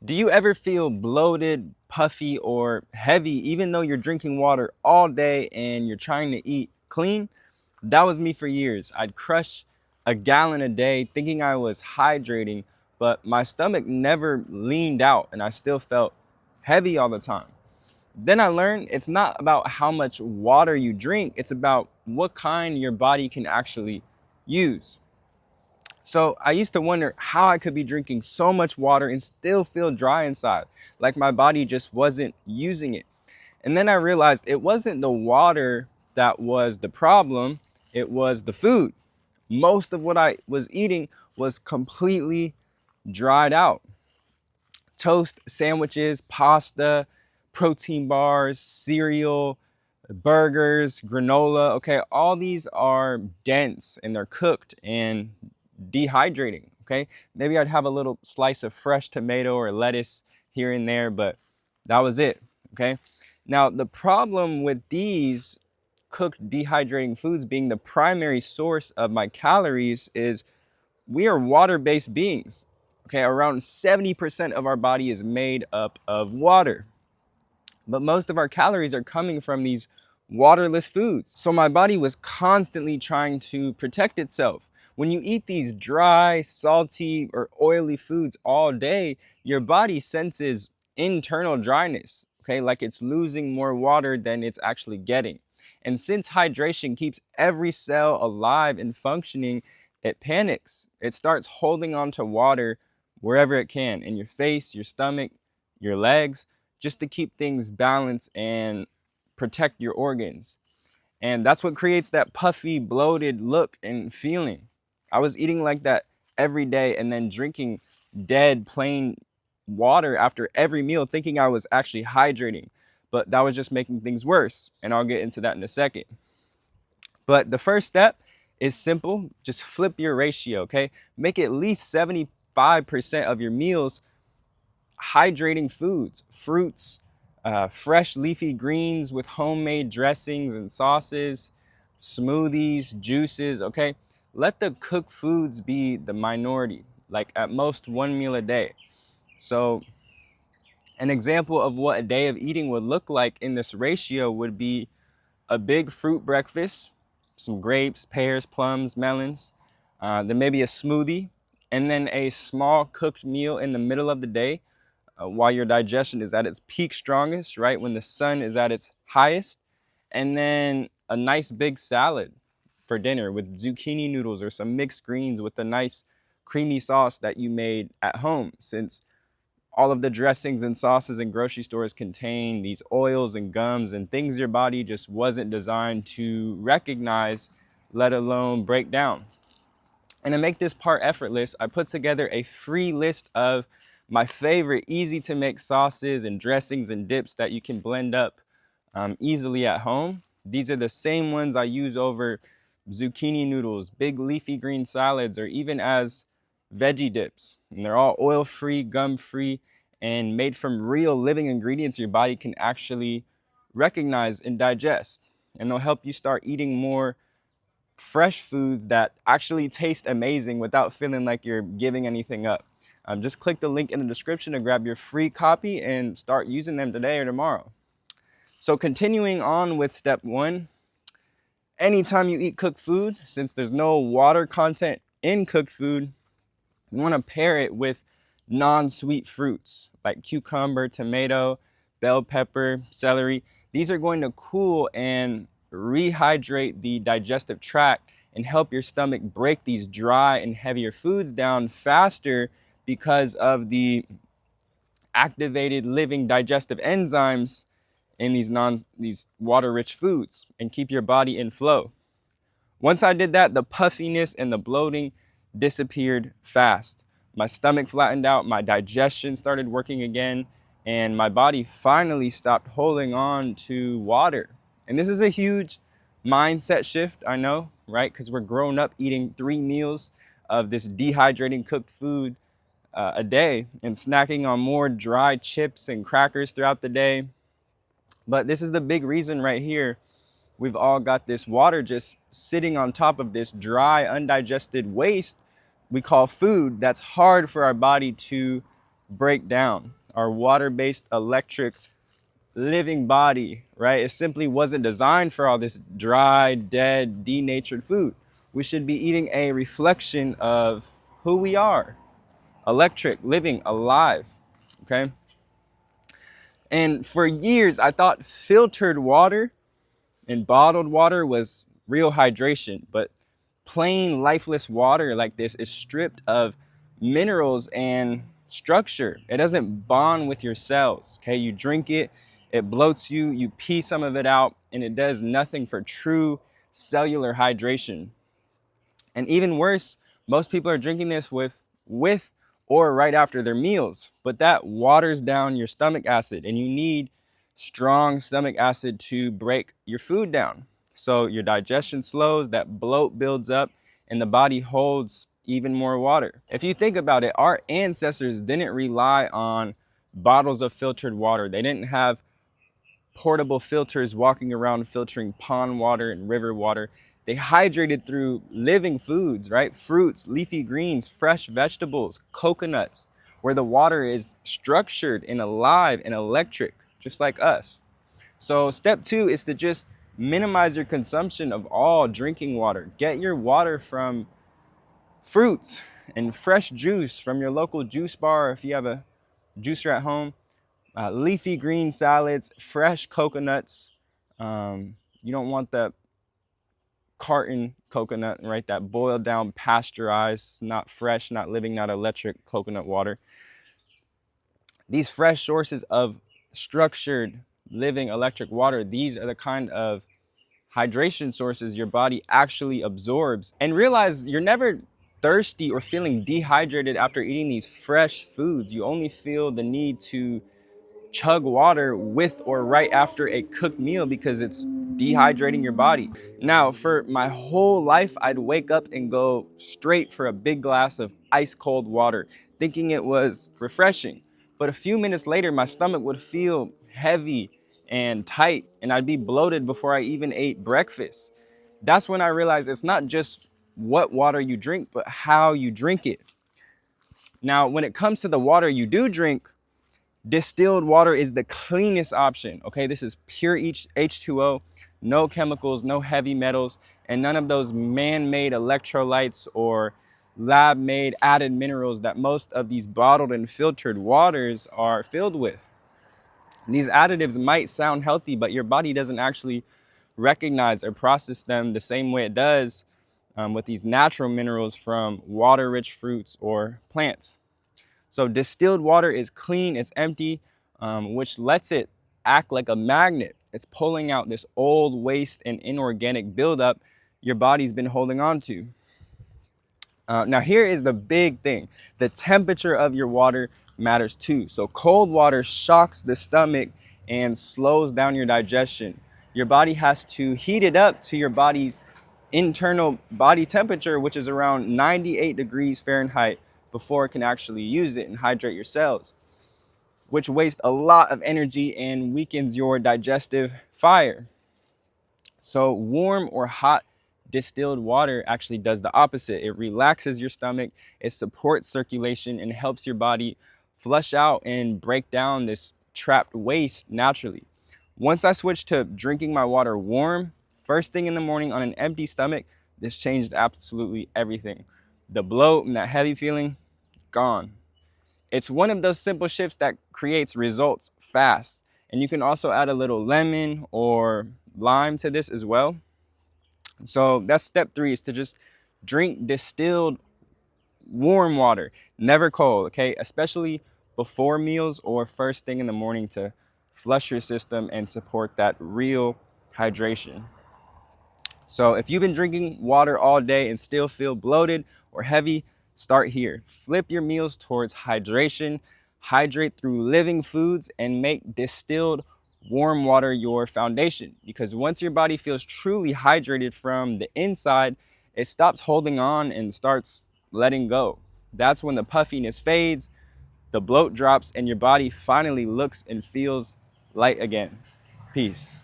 Do you ever feel bloated, puffy, or heavy even though you're drinking water all day and you're trying to eat clean? That was me for years. I'd crush a gallon a day thinking I was hydrating, but my stomach never leaned out and I still felt heavy all the time. Then I learned it's not about how much water you drink, it's about what kind your body can actually use. So I used to wonder how I could be drinking so much water and still feel dry inside, like my body just wasn't using it. And then I realized it wasn't the water that was the problem, it was the food. Most of what I was eating was completely dried out. Toast, sandwiches, pasta, protein bars, cereal, burgers, granola. Okay, all these are dense and they're cooked and dehydrating. Okay, maybe I'd have a little slice of fresh tomato or lettuce here and there, but that was it. Okay, now the problem with these cooked dehydrating foods being the primary source of my calories is we are water-based beings. Okay, around 70% of our body is made up of water, but most of our calories are coming from these waterless foods. So my body was constantly trying to protect itself. When you eat these dry, salty, or oily foods all day, your body senses internal dryness, okay, like it's losing more water than it's actually getting. And since hydration keeps every cell alive and functioning, it panics. It starts holding on to water wherever it can, in your face, your stomach, your legs, just to keep things balanced and protect your organs. And that's what creates that puffy, bloated look and feeling. I was eating like that every day and then drinking dead, plain water after every meal, thinking I was actually hydrating. But that was just making things worse. And I'll get into that in a second. But the first step is simple. Just flip your ratio, okay? Make at least 75% of your meals hydrating foods, fruits, fresh leafy greens with homemade dressings and sauces, smoothies, juices, okay? Let the cooked foods be the minority, like at most one meal a day. So an example of what a day of eating would look like in this ratio would be a big fruit breakfast, some grapes, pears, plums, melons, then maybe a smoothie, and then a small cooked meal in the middle of the day while your digestion is at its peak strongest, right? When the sun is at its highest. And then a nice big salad for dinner with zucchini noodles or some mixed greens with a nice creamy sauce that you made at home, since all of the dressings and sauces in grocery stores contain these oils and gums and things your body just wasn't designed to recognize, let alone break down. And to make this part effortless, I put together a free list of my favorite easy to make sauces and dressings and dips that you can blend up easily at home. These are the same ones I use over zucchini noodles, big leafy green salads, or even as veggie dips. And they're all oil-free, gum-free, and made from real living ingredients your body can actually recognize and digest. And they'll help you start eating more fresh foods that actually taste amazing without feeling like you're giving anything up. Just click the link in the description to grab your free copy and start using them today or tomorrow. So continuing on with step one, anytime you eat cooked food, since there's no water content in cooked food, you want to pair it with non-sweet fruits like cucumber, tomato, bell pepper, celery. These are going to cool and rehydrate the digestive tract and help your stomach break these dry and heavier foods down faster because of the activated living digestive enzymes in these water-rich foods, and keep your body in flow. Once I did that, the puffiness and the bloating disappeared fast. My stomach flattened out, my digestion started working again, and my body finally stopped holding on to water. And this is a huge mindset shift, I know, right? Because we're grown up eating 3 meals of this dehydrating cooked food a day and snacking on more dry chips and crackers throughout the day. But this is the big reason right here. We've all got this water just sitting on top of this dry, undigested waste we call food that's hard for our body to break down. Our water-based electric living body, right? It simply wasn't designed for all this dry, dead, denatured food. We should be eating a reflection of who we are, electric, living, alive, okay? And for years, I thought filtered water and bottled water was real hydration, but plain lifeless water like this is stripped of minerals and structure. It doesn't bond with your cells, okay? You drink it, it bloats you, you pee some of it out, and it does nothing for true cellular hydration. And even worse, most people are drinking this with or right after their meals, but that waters down your stomach acid, and you need strong stomach acid to break your food down. So your digestion slows, that bloat builds up, and the body holds even more water. If you think about it, our ancestors didn't rely on bottles of filtered water. They didn't have portable filters walking around filtering pond water and river water. They hydrated through living foods, right? Fruits, leafy greens, fresh vegetables, coconuts, where the water is structured and alive and electric, just like us. So step 2 is to just minimize your consumption of all drinking water. Get your water from fruits and fresh juice from your local juice bar, if you have a juicer at home. Leafy green salads, fresh coconuts. You don't want the carton coconut, right? That boiled down, pasteurized, not fresh, not living, not electric coconut water. These fresh sources of structured, living electric water, these are the kind of hydration sources your body actually absorbs. And realize you're never thirsty or feeling dehydrated after eating these fresh foods. You only feel the need to chug water with or right after a cooked meal because it's dehydrating your body. Now, for my whole life, I'd wake up and go straight for a big glass of ice cold water, thinking it was refreshing. But a few minutes later, my stomach would feel heavy and tight, and I'd be bloated before I even ate breakfast. That's when I realized it's not just what water you drink, but how you drink it. Now, when it comes to the water you do drink, distilled water is the cleanest option, okay? This is pure H2O, no chemicals, no heavy metals, and none of those man-made electrolytes or lab-made added minerals that most of these bottled and filtered waters are filled with. These additives might sound healthy, but your body doesn't actually recognize or process them the same way it does with these natural minerals from water-rich fruits or plants. So distilled water is clean, it's empty, which lets it act like a magnet. It's pulling out this old waste and inorganic buildup your body's been holding on to. Now here is the big thing. The temperature of your water matters too. So cold water shocks the stomach and slows down your digestion. Your body has to heat it up to your body's internal body temperature, which is around 98 degrees Fahrenheit, before it can actually use it and hydrate your cells, which wastes a lot of energy and weakens your digestive fire. So warm or hot distilled water actually does the opposite. It relaxes your stomach, it supports circulation, and helps your body flush out and break down this trapped waste naturally. Once I switched to drinking my water warm, first thing in the morning on an empty stomach, this changed absolutely everything. The bloat and that heavy feeling, gone. It's one of those simple shifts that creates results fast. And you can also add a little lemon or lime to this as well. So that's step 3, is to just drink distilled warm water, never cold, okay? Especially before meals or first thing in the morning to flush your system and support that real hydration. So if you've been drinking water all day and still feel bloated or heavy, start here. Flip your meals towards hydration, hydrate through living foods, and make distilled warm water your foundation. Because once your body feels truly hydrated from the inside, it stops holding on and starts letting go. That's when the puffiness fades, the bloat drops, and your body finally looks and feels light again. Peace.